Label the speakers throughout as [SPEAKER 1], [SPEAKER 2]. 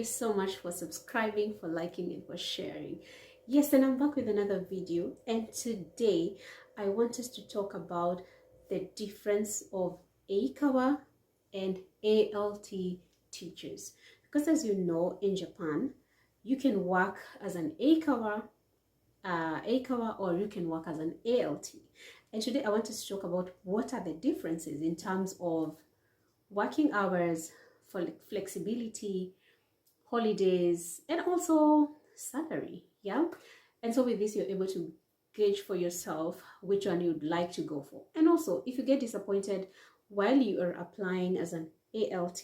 [SPEAKER 1] so much for subscribing, for liking, and for sharing. Yes, and I'm back with another video, and today I want us to talk about the difference of Eikaiwa and ALT teachers. Because as you know, in Japan, you can work as an Eikaiwa, or you can work as an ALT. And today I want us to talk about what are the differences in terms of working hours, for flexibility, holidays, and also salary. Yeah. And so with this, you're able to gauge for yourself which one you'd like to go for. And also, if you get disappointed while you are applying as an ALT,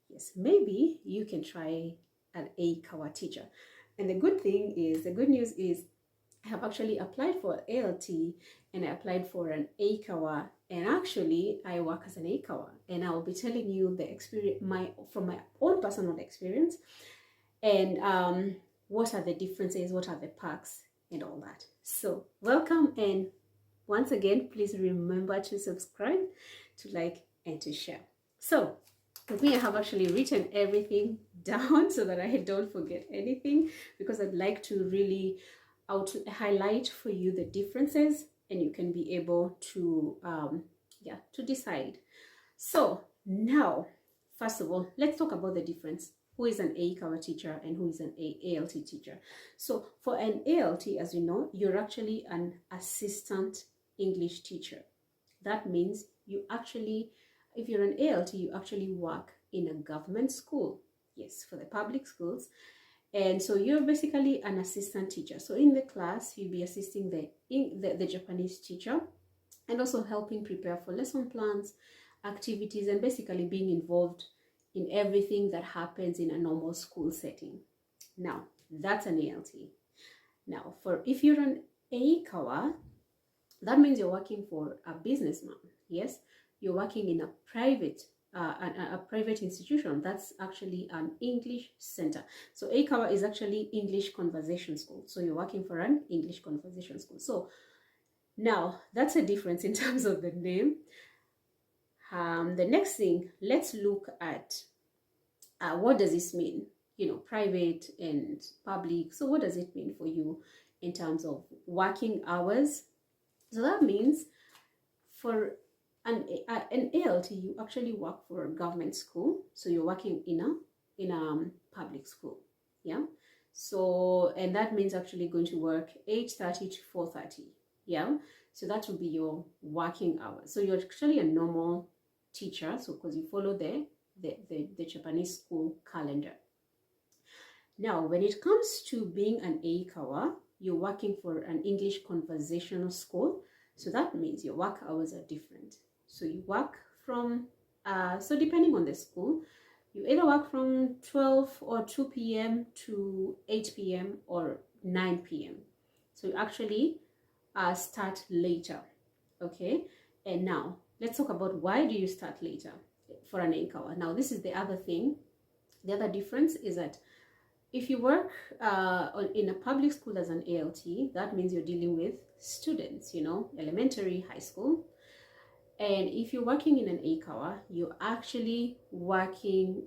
[SPEAKER 1] yes, maybe you can try an Eikaiwa teacher. And the good news is I have actually applied for ALT and I applied for an Eikaiwa, and actually I work as an Eikaiwa, and I will be telling you the experience from my own personal experience, and what are the differences, what are the perks, and all that. So welcome, and once again, please remember to subscribe, to like, and to share. So with me, I have actually written everything down so that I don't forget anything, because I'd like to really highlight for you the differences, and you can be able to to decide. So now, first of all, let's talk about the difference. Who is an Eikaiwa teacher and who is an ALT teacher? So for an ALT, as you know, you're actually an assistant English teacher. That means you actually, if you're an ALT, you actually work in a government school. Yes, for the public schools. And so you're basically an assistant teacher. So in the class, you'll be assisting the Japanese teacher, and also helping prepare for lesson plans, activities, and basically being involved in everything that happens in a normal school setting. Now, that's an ALT. Now, if you're an Eikaiwa, that means you're working for a businessman. Yes, you're working in a private institution. That's actually an English center. So Eikaiwa is actually English conversation school. So you're working for an English conversation school. So now that's a difference in terms of the name. The next thing, let's look at what does this mean? You know, private and public. So what does it mean for you in terms of working hours? So that means for an ALT, you actually work for a government school. So you're working in a public school. Yeah. So, and that means actually going to work 8:30 to 4:30. Yeah. So that will be your working hours. So you're actually a normal teacher. So because you follow the Japanese school calendar. Now, when it comes to being an Eikaiwa, you're working for an English conversational school. So that means your work hours are different. So you work from, so depending on the school, you either work from 12 or 2 p.m. to 8 p.m. or 9 p.m. So you actually start later, okay? And now, let's talk about why do you start later for an Eikaiwa. Now, this is the other thing. The other difference is that if you work in a public school as an ALT, that means you're dealing with students, you know, elementary, high school. And if you're working in an Eikaiwa, you're actually working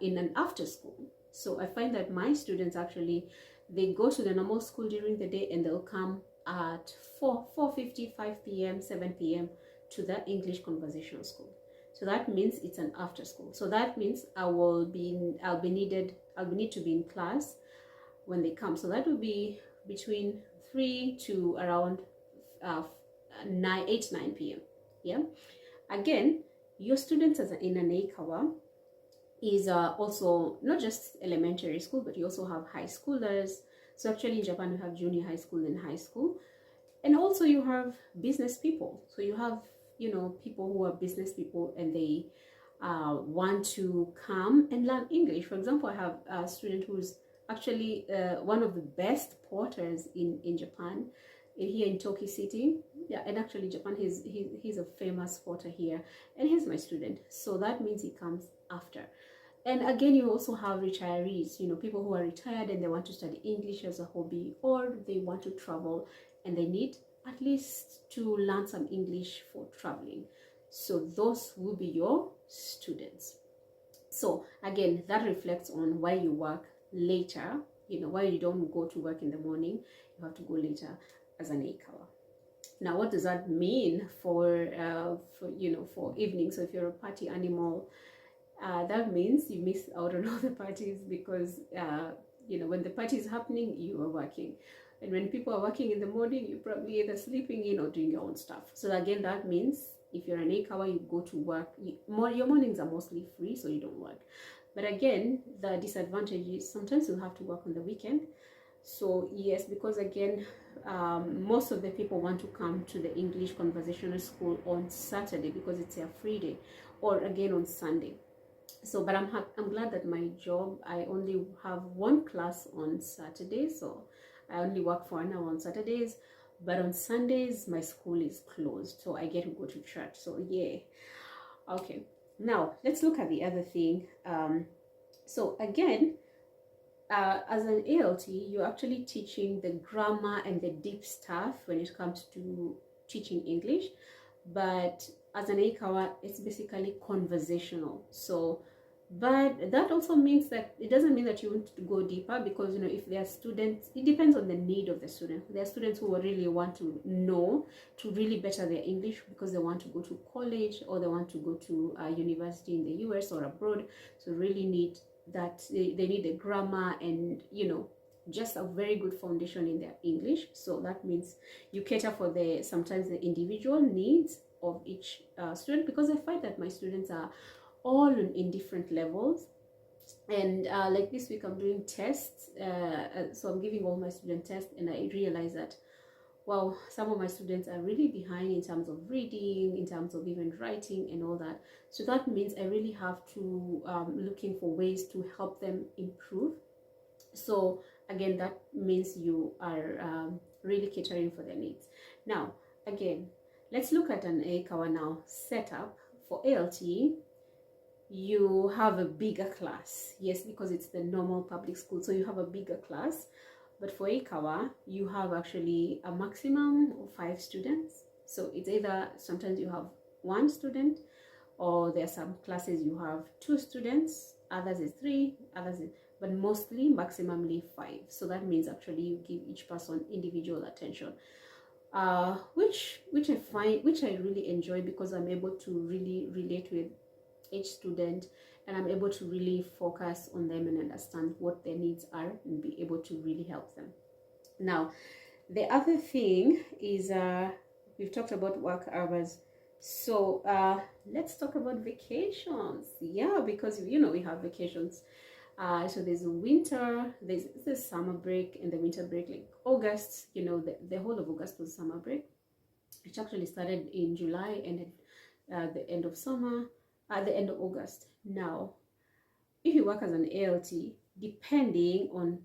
[SPEAKER 1] in an after school. So I find that my students actually, they go to the normal school during the day, and they'll come at 4:50, 5 p.m., 7 p.m. to the English conversational school. So that means it's an after school. So that means I'll need to be in class when they come. So that will be between 3 to around 9 p.m. Yeah. Again, your students in an Eikaiwa is also not just elementary school, but you also have high schoolers. So actually in Japan, you have junior high school and high school. And also you have business people. So you have, you know, people who are business people, and they want to come and learn English. For example, I have a student who's actually one of the best porters in Japan, here in Tokyo City. Yeah, and actually Japan, he's a famous porter here, and he's my student. So that means he comes after. And again, you also have retirees, you know, people who are retired and they want to study English as a hobby, or they want to travel and they need at least to learn some English for traveling. So those will be your students. So again, that reflects on why you work later, why you don't go to work in the morning, you have to go later as an Eikaiwa. Now, what does that mean for evening? So if you're a party animal, that means you miss out on all the parties because when the party is happening, you are working, and when people are working in the morning, you're probably either sleeping in or doing your own stuff. So again, that means if you're an Eikaiwa, you go to work. Your mornings are mostly free, so you don't work. But again, the disadvantage is sometimes you have to work on the weekend. So yes, because again, most of the people want to come to the English conversational school on Saturday because it's a free day, or again on Sunday. So but I'm glad that my job, I only have one class on Saturday, so I only work for an hour on Saturdays, but on Sundays my school is closed, so I get to go to church. So yeah. Okay, now let's look at the other thing. So again, as an ALT, you're actually teaching the grammar and the deep stuff when it comes to teaching English, but as an Eikaiwa, it's basically conversational. So but that also means that it doesn't mean that you want to go deeper, because if there are students, it depends on the need of the student. There are students who really want to know, to really better their English because they want to go to college or they want to go to a university in the US or abroad, so really need that they need a grammar and just a very good foundation in their English. So that means you cater for sometimes the individual needs of each student, because I find that my students are all in different levels. And like this week I'm doing tests, so I'm giving all my student tests, and I realize that wow, some of my students are really behind in terms of reading, in terms of even writing and all that. So that means I really have to looking for ways to help them improve. So again, that means you are really catering for their needs. Now again, let's look at an Eikaiwa now setup. For ALT, you have a bigger class, yes, because it's the normal public school, so you have a bigger class. But for Eikaiwa, you have actually a maximum of 5 students. So it's either sometimes you have 1 student, or there are some classes you have 2 students, others is 3, but mostly maximally 5. So that means actually you give each person individual attention, which I really enjoy, because I'm able to really relate with each student, and I'm able to really focus on them and understand what their needs are and be able to really help them. Now, the other thing is we've talked about work hours, so let's talk about vacations. Yeah, because we have vacations. So there's a winter, there's the summer break and the winter break, like August. The whole of August was summer break, which actually started in July and at the end of summer, at the end of August. Now, if you work as an ALT, depending on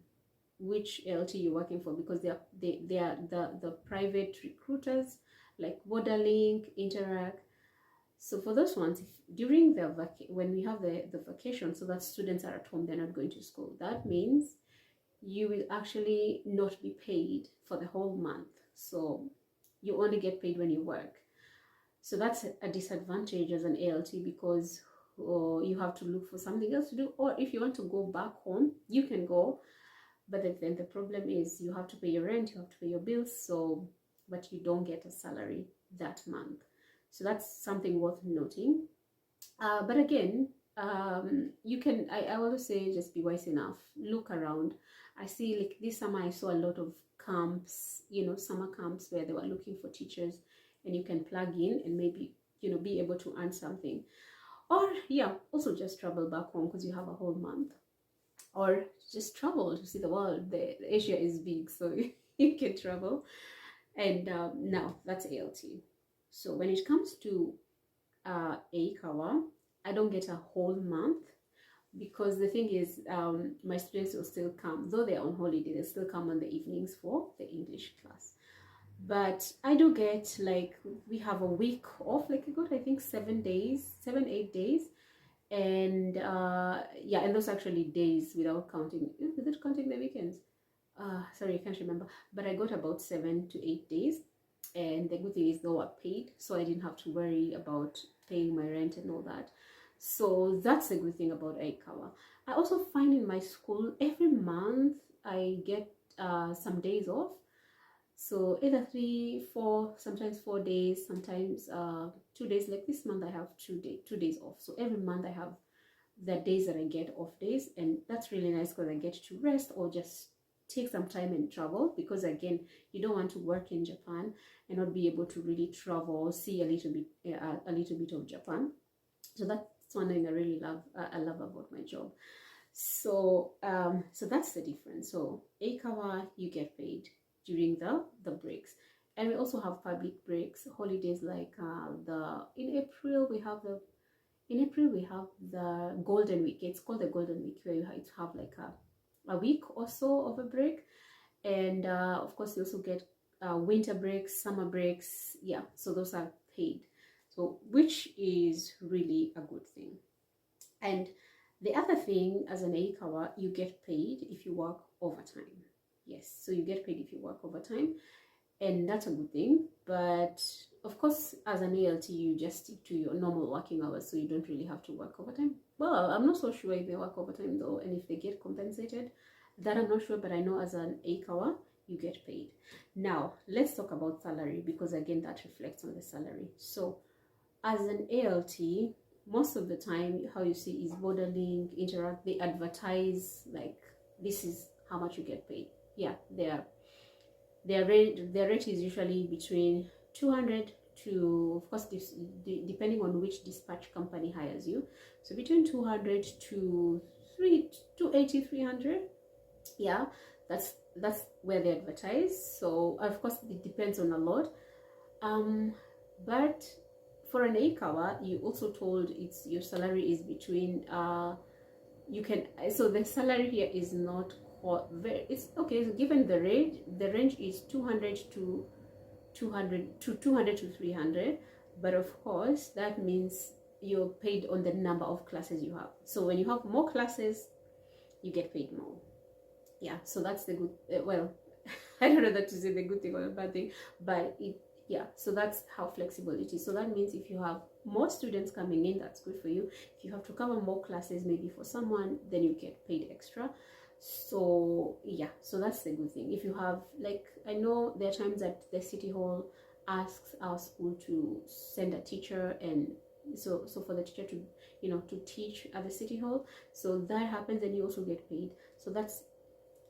[SPEAKER 1] which ALT you're working for, because they are the private recruiters like Borderlink, Interact. So for those ones, during when we have the vacation, so that students are at home, they're not going to school, that means you will actually not be paid for the whole month. So you only get paid when you work. So that's a disadvantage as an ALT, because you have to look for something else to do, or if you want to go back home, you can go, but then the problem is you have to pay your rent, you have to pay your bills, so but you don't get a salary that month. So that's something worth noting. But again, you can, I always say, just be wise enough, look around. I see, like this summer I saw a lot of camps, summer camps where they were looking for teachers, and you can plug in and maybe be able to earn something. Or yeah, also just travel back home because you have a whole month, or just travel to see the world. The Asia is big, so you can travel. And now that's ALT. So when it comes to Eikaiwa, I don't get a whole month, because the thing is, my students will still come, though they're on holiday, they still come on the evenings for the English class. But I do get, like, we have a week off, like I got, I think 7 days, 8 days. And yeah, and those actually days without counting the weekends. Sorry, I can't remember, but I got about 7 to 8 days. And the good thing is they were paid, so I didn't have to worry about paying my rent and all that. So that's a good thing about Eikaiwa. I also find in my school every month I get some days off. So either 3, 4, sometimes 4 days, sometimes 2 days. Like this month I have 2 days off. So every month I have the days that I get off days, and that's really nice because I get to rest or just take some time and travel, because again, you don't want to work in Japan and not be able to really travel, see a little bit of Japan. So that's one thing I really love. I love about my job. So so that's the difference. So Eikaiwa, you get paid during the breaks, and we also have public breaks, holidays like the in April we have the in April we have the Golden Week. It's called the Golden Week, where you have like a week or so of a break, and of course you also get winter breaks, summer breaks. Yeah, so those are paid. So which is really a good thing. And the other thing, as an Eikaiwa, you get paid if you work overtime. Yes, so you get paid if you work overtime, and that's a good thing. But of course, as an ALT, you just stick to your normal working hours, so you don't really have to work overtime. Well, I'm not so sure if they work overtime though, and if they get compensated. That I'm not sure, but I know as an Eikaiwa, you get paid. Now, let's talk about salary, because again, that reflects on the salary. So, as an ALT, most of the time, how you see is Borderlink, Interact, they advertise like this is how much you get paid. Yeah, their rate is usually between 200 to, of course, depending on which dispatch company hires you. So between 200 to 280, 300. Yeah, that's where they advertise. So of course it depends on a lot. But for an Eikaiwa, you also told it's your salary is between you can, so the salary here is not very, it's okay, so given the range is 200 to 200 to 300, but of course that means you're paid on the number of classes you have. So when you have more classes, you get paid more. Yeah, so that's the good well, I don't know that to say the good thing or the bad thing, but yeah, so that's how flexible it is. So that means if you have more students coming in, that's good for you. If you have to cover more classes maybe for someone, then you get paid extra. So yeah, so that's the good thing. If you have, like, I know there are times that the city hall asks our school to send a teacher, and so for the teacher to, you know, to teach at the city hall, so that happens and you also get paid. So that's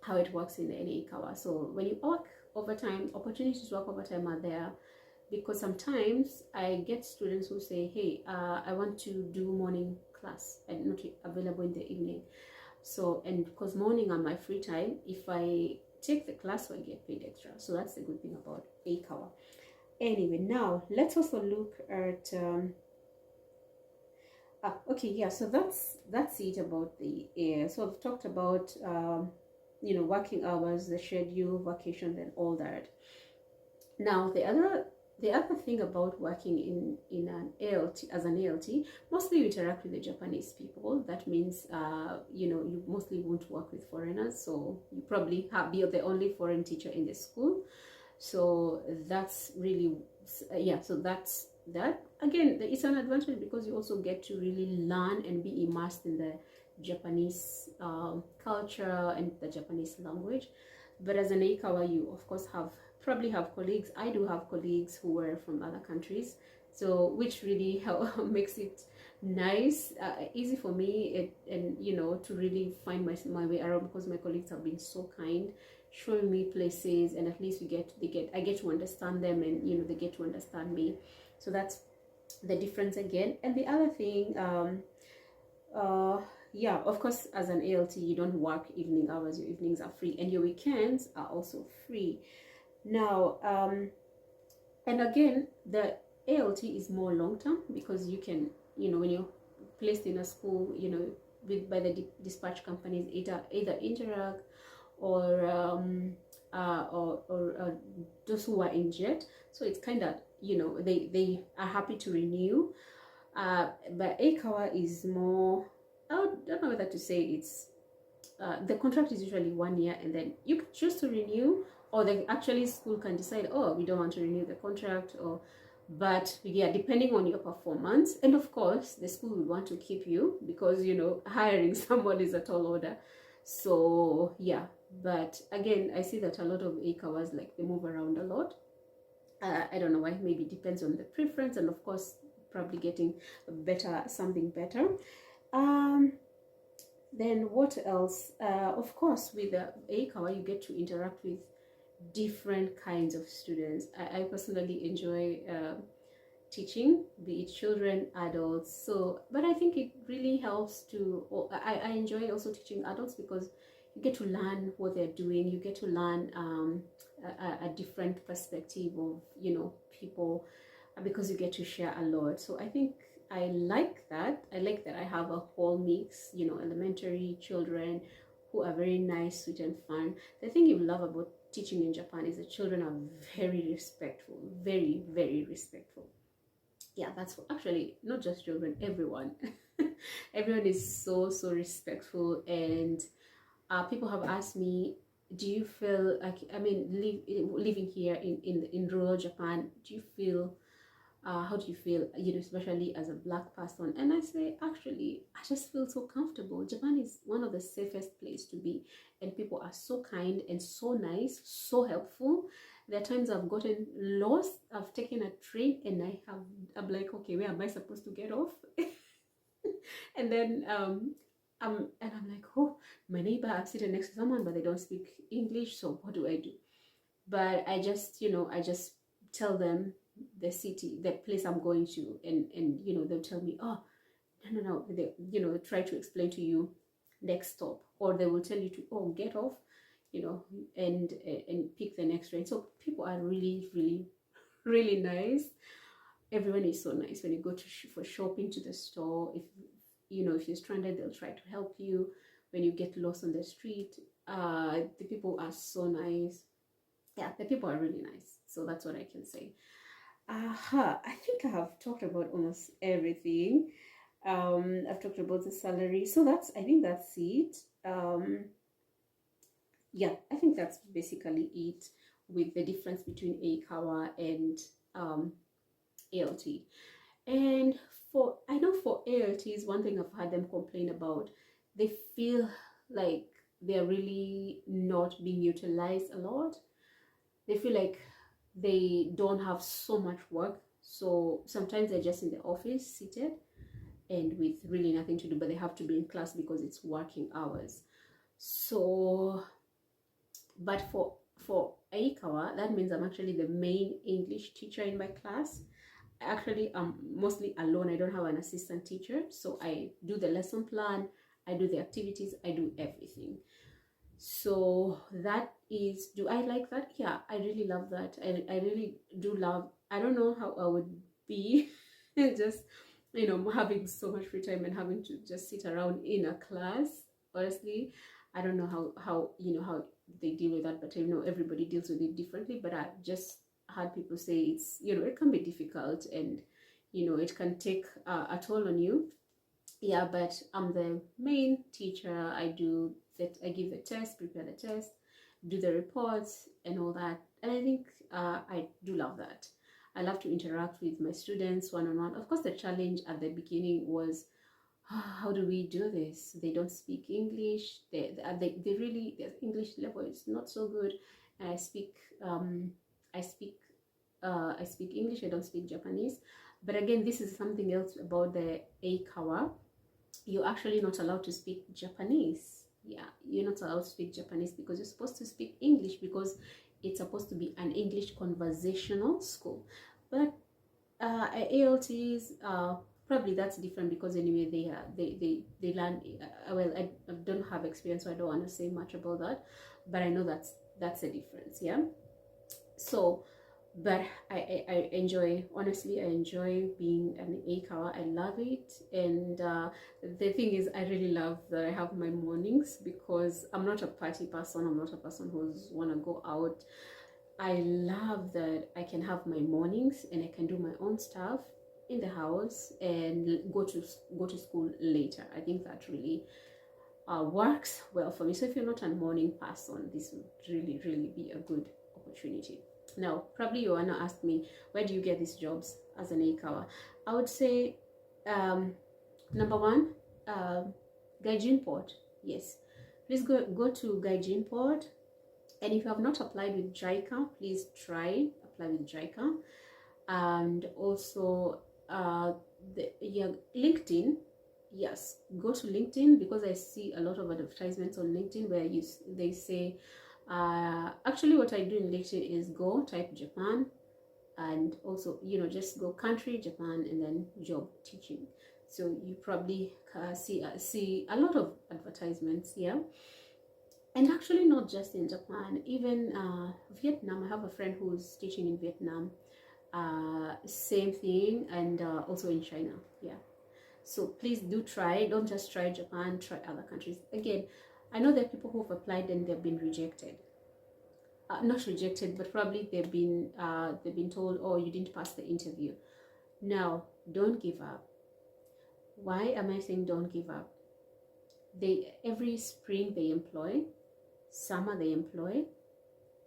[SPEAKER 1] how it works in Eikaiwa. So when you work overtime, opportunities to work overtime are there, because sometimes I get students who say, hey, I want to do morning class and not available in the evening. So, and because morning are my free time, if I take the class, I get paid extra. So that's the good thing about Eikaiwa. Anyway, now let's also look at okay, yeah, so that's it about the air. So I've talked about you know, working hours, the schedule, vacation, and all that. Now the other thing about working in an ALT, as an ALT, mostly you interact with the Japanese people. That means you know, you mostly won't work with foreigners, so you probably be the only foreign teacher in the school. So that's really yeah, so that's that. Again, it's an advantage because you also get to really learn and be immersed in the Japanese culture and the Japanese language. But as an Eikaiwa, you of course probably have colleagues. I do have colleagues who were from other countries, so which really makes it nice, easy for me, and you know, to really find my way around, because my colleagues have been so kind, showing me places, and at least I get to understand them, and you know, they get to understand me. So that's the difference again. And the other thing, yeah, of course, as an ALT, you don't work evening hours. Your evenings are free, and your weekends are also free. Now, and again, the ALT is more long term, because you can, you know, when you're placed in a school, you know, by the dispatch companies, either Interact or those who are in JET. So it's kind of, you know, they are happy to renew. But Eikaiwa is more, I don't know whether to say it's the contract is usually 1 year, and then you can choose to renew, or the actually school can decide, oh, we don't want to renew the contract, or But yeah, depending on your performance, and of course the school will want to keep you, because you know, hiring someone is a tall order. So yeah, but again, I see that a lot of Eikawas, like, they move around a lot. I don't know why. Maybe it depends on the preference, and of course probably getting better, something better. um then what else? Of course, with the Eikawa, you get to interact with different kinds of students. I personally enjoy teaching, be it children, adults. So, but I think it really helps to, I enjoy also teaching adults, because you get to learn what they're doing. You get to learn a different perspective of, you know, people, because you get to share a lot. So I think I like that. I like that I have a whole mix, you know, elementary children who are very nice, sweet, and fun. The thing you love about teaching in Japan is the children are very respectful, very, very respectful. Yeah, that's actually not just children, everyone. Everyone is so, so respectful. And people have asked me, do you feel like, I mean, living here in rural Japan, do you feel, how do you feel, you know, especially as a black person? And I say, actually, I just feel so comfortable. Japan is one of the safest place to be, and people are so kind and so nice, so helpful. There are times I've gotten lost, I've taken a train, and I'm like, okay, where am I supposed to get off? And then I'm like, oh, my neighbor, I'm sitting next to someone, but they don't speak English, so what do I do? But I just, you know, I just tell them the city, the place I'm going to, and you know, they'll tell me, oh, no, they, you know, try to explain to you next stop, or they will tell you to, oh, get off, you know, and pick the next train. So people are really, really, really nice. Everyone is so nice. When you go to for shopping to the store, if you know, if you're stranded, they'll try to help you. When you get lost on the street, the people are so nice. Yeah, the people are really nice. So that's what I can say. I think I have talked about almost everything. I've talked about the salary, so that's, I think that's it. Yeah, I think that's basically it, with the difference between Eikawa and ALT. And for, I know for ALTs, one thing I've had them complain about, they feel like they're really not being utilized a lot. They feel like they don't have so much work. So sometimes they're just in the office seated and with really nothing to do, but they have to be in class because it's working hours. So, but for Aikawa, that means I'm actually the main English teacher in my class. Actually, I'm mostly alone. I don't have an assistant teacher, so I do the lesson plan, I do the activities, I do everything. So that is, do I like that? Yeah, I really love that. I really do love, I don't know how I would be just, you know, having so much free time and having to just sit around in a class. Honestly, I don't know how you know, how they deal with that, but I know everybody deals with it differently. But I just had people say it's, you know, it can be difficult, and you know, it can take a toll on you. Yeah, but I'm the main teacher. I do that, I give the test, prepare the test, do the reports and all that. And I think I do love that. I love to interact with my students one-on-one. Of course, the challenge at the beginning was, how do we do this? They don't speak English. They really, their English level is not so good. And I speak I speak English. I don't speak Japanese. But again, this is something else about the Eikawa. You're actually not allowed to speak Japanese. Yeah, you're not allowed to speak Japanese, because you're supposed to speak English, because it's supposed to be an English conversational school. But ALTs, probably that's different, because anyway they learn. Well, I don't have experience, so I don't want to say much about that. But I know that's a difference. Yeah. So, but I enjoy, honestly, I enjoy being an Eikawa. I love it. And the thing is, I really love that I have my mornings, because I'm not a party person. I'm not a person who's want to go out. I love that I can have my mornings and I can do my own stuff in the house and go to school later. I think that really works well for me. So if you're not a morning person, this would really, really be a good opportunity. Now, probably you want to ask me, where do you get these jobs as an Eikaiwa? I would say, number one, Gaijinport. Yes, please go to Gaijinport. And if you have not applied with JICA, please try apply with JICA. And also, LinkedIn. Yes, go to LinkedIn, because I see a lot of advertisements on LinkedIn where they say, actually what I do in LinkedIn is go type Japan, and also, just go country Japan and then job teaching. So you probably see a lot of advertisements here. And actually not just in Japan, even Vietnam. I have a friend who's teaching in Vietnam, same thing, and also in China. Yeah, so please do try. Don't just try Japan, try other countries. Again, I know there are people who've applied and they've been rejected. Not rejected, but probably they've been told, oh, you didn't pass the interview. Now, don't give up. Why am I saying don't give up? Every spring they employ, summer they employ,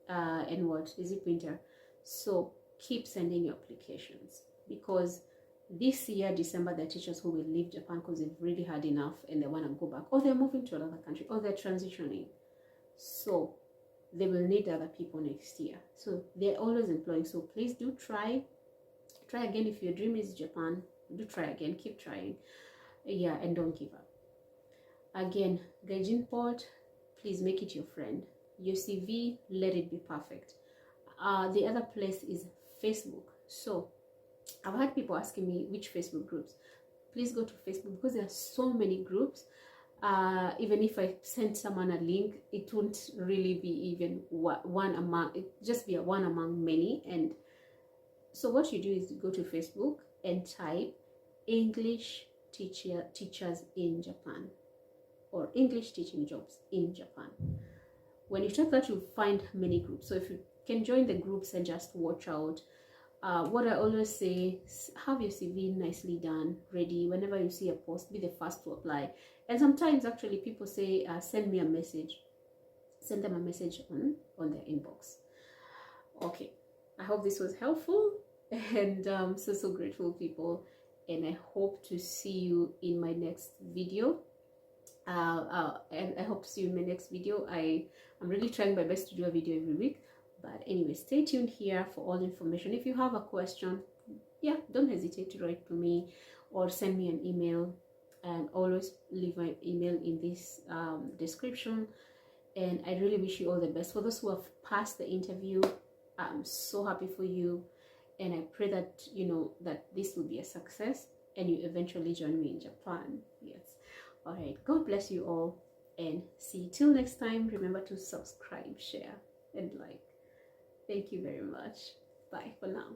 [SPEAKER 1] and what is it, winter? So keep sending your applications, because this year December there are teachers who will leave Japan because they've really had enough and they want to go back, or they're moving to another country, or they're transitioning. So they will need other people next year. So they're always employing. So please do try again. If your dream is Japan, do try again, keep trying. Yeah, and don't give up. Again, Gaijinport, please make it your friend. Your CV, let it be perfect. The other place is Facebook. So I've had people asking me which Facebook groups. Please go to Facebook, because there are so many groups. Even if I send someone a link, it won't really be even one among, it just be a one among many. And so what you do is you go to Facebook and type English teachers in Japan, or English teaching jobs in Japan. When you type that, you'll find many groups. So if you can join the groups and just watch out. What I always say is, have your CV nicely done, ready. Whenever you see a post, be the first to apply. And sometimes actually people say, send me a message. Send them a message on their inbox. Okay, I hope this was helpful, and so grateful, people. And I hope to see you in my next video. And I hope to see you in my next video. I'm really trying my best to do a video every week. But anyway, stay tuned here for all information. If you have a question, yeah, don't hesitate to write to me or send me an email. And always leave my email in this description. And I really wish you all the best. For those who have passed the interview, I'm so happy for you. And I pray that, that this will be a success and you eventually join me in Japan. Yes. All right. God bless you all. And see you till next time. Remember to subscribe, share, and like. Thank you very much. Bye for now.